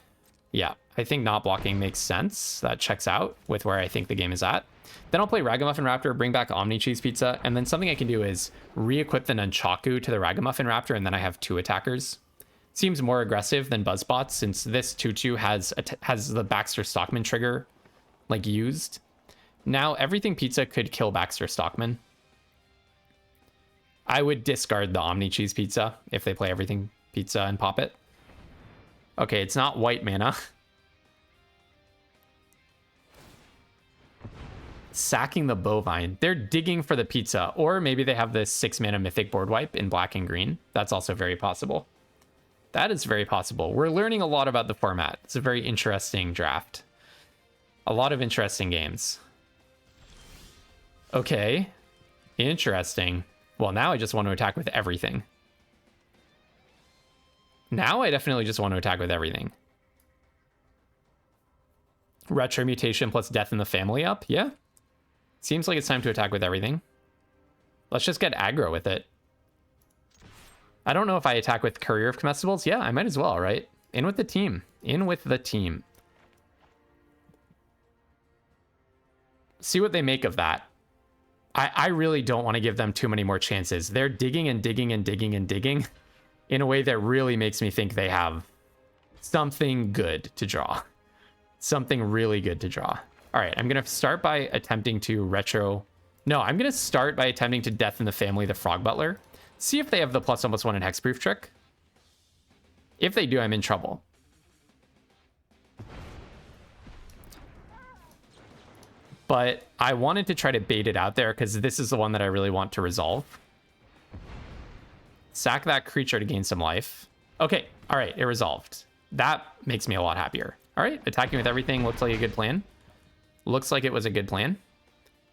Speaker 1: Yeah, I think not blocking makes sense. That checks out with where I think the game is at. Then I'll play Ragamuffin Raptor, bring back Omni Cheese Pizza, and then something I can do is re-equip the Nunchaku to the Ragamuffin Raptor, and then I have 2 attackers. Seems more aggressive than Buzzbots, since this 2/2 has the Baxter Stockman trigger, like, used. Now, Everything Pizza could kill Baxter Stockman. I would discard the Omni Cheese Pizza if they play Everything Pizza and pop it. Okay, it's not white mana. Sacking the Bovine. They're digging for the pizza, or maybe they have this 6 mana Mythic board wipe in black and green. That's also very possible. That is very possible. We're learning a lot about the format. It's a very interesting draft. A lot of interesting games. Okay. Interesting. Well, now I just want to attack with everything. Now I definitely just want to attack with everything. Retro Mutation plus Death in the Family up? Yeah. Seems like it's time to attack with everything. Let's just get aggro with it. I don't know if I attack with Courier of Comestibles. Yeah, I might as well, right? In with the team. In with the team. See what they make of that. I really don't want to give them too many more chances. They're digging and digging and digging and digging in a way that really makes me think they have something good to draw. Something really good to draw. All right, I'm going to start by attempting to retro... No, I'm going to start by attempting to Death in the Family the Frog Butler. See if they have the +1/+1 and hexproof trick. If they do, I'm in trouble. But I wanted to try to bait it out there because this is the one that I really want to resolve. Sack that creature to gain some life. Okay, all right, it resolved. That makes me a lot happier. All right, attacking with everything looks like a good plan. Looks like it was a good plan.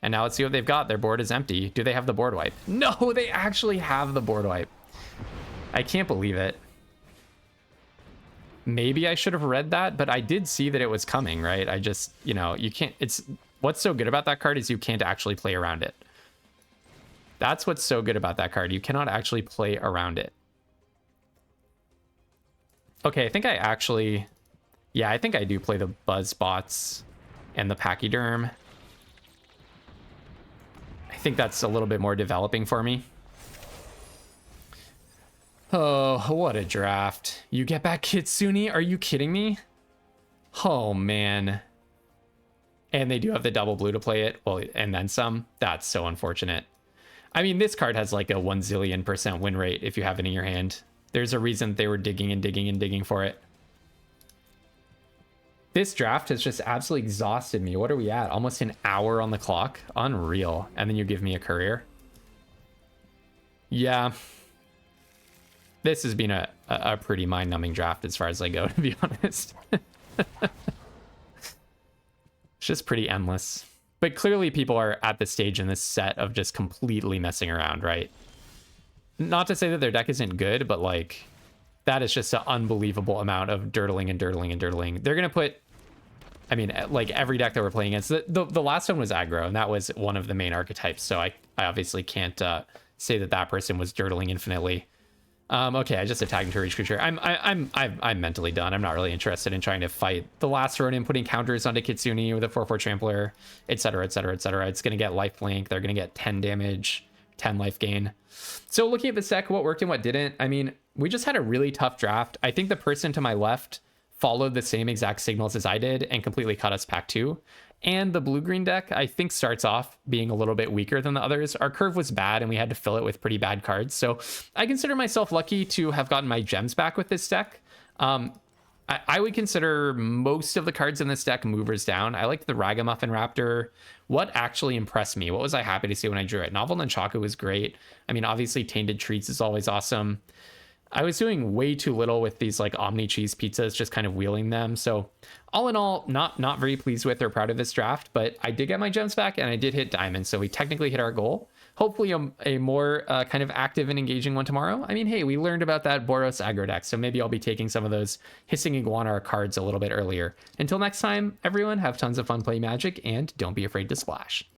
Speaker 1: And now let's see what they've got. Their board is empty. Do they have the board wipe? No, they actually have the board wipe. I can't believe it. Maybe I should have read that, but I did see that it was coming, right? I just, you know, you can't... It's what's so good about that card is you can't actually play around it. That's what's so good about that card. You cannot actually play around it. Okay, I think I actually... Yeah, I think I do play the Buzzbots and the Pachyderm. I think that's a little bit more developing for me. Oh, what a draft. You get back Kitsune? Are you kidding me? Oh, man. And they do have the double blue to play it. Well, and then some. That's so unfortunate. I mean, this card has like a 1 zillion% win rate if you have it in your hand. There's a reason they were digging and digging and digging for it. This draft has just absolutely exhausted me. What are we at? Almost an hour on the clock? Unreal. And then you give me a career? Yeah. This has been a pretty mind-numbing draft as far as I go, to be honest. It's just pretty endless. But clearly people are at the stage in this set of just completely messing around, right? Not to say that their deck isn't good, but like that is just an unbelievable amount of dirtling and dirtling and dirtling. They're gonna put, I mean, like every deck that we're playing against, the last one was aggro, and that was one of the main archetypes. So I obviously can't say that that person was dirtling infinitely. Okay, I just attacked into a reach creature. I'm mentally done. I'm not really interested in trying to fight the last Ronin, putting counters onto Kitsune with a 4/4 trampler, etc., etc., etc. It's gonna get lifelink. They're gonna get 10 damage, 10 life gain. So looking at the deck, what worked and what didn't. I mean, we just had a really tough draft. I think the person to my left followed the same exact signals as I did and completely cut us pack 2. And the blue-green deck, I think, starts off being a little bit weaker than the others. Our curve was bad, and we had to fill it with pretty bad cards. So I consider myself lucky to have gotten my gems back with this deck. I would consider most of the cards in this deck movers down. I liked the Ragamuffin Raptor. What actually impressed me? What was I happy to see when I drew it? Novel Nunchaku was great. I mean, obviously, Tainted Treats is always awesome. I was doing way too little with these like Omni cheese pizzas, just kind of wheeling them. So all in all, not very pleased with or proud of this draft, but I did get my gems back and I did hit diamond. So we technically hit our goal. Hopefully a more kind of active and engaging one tomorrow. I mean, hey, we learned about that Boros aggro deck, so maybe I'll be taking some of those Hissing Iguana cards a little bit earlier. Until next time, everyone, have tons of fun playing Magic and don't be afraid to splash.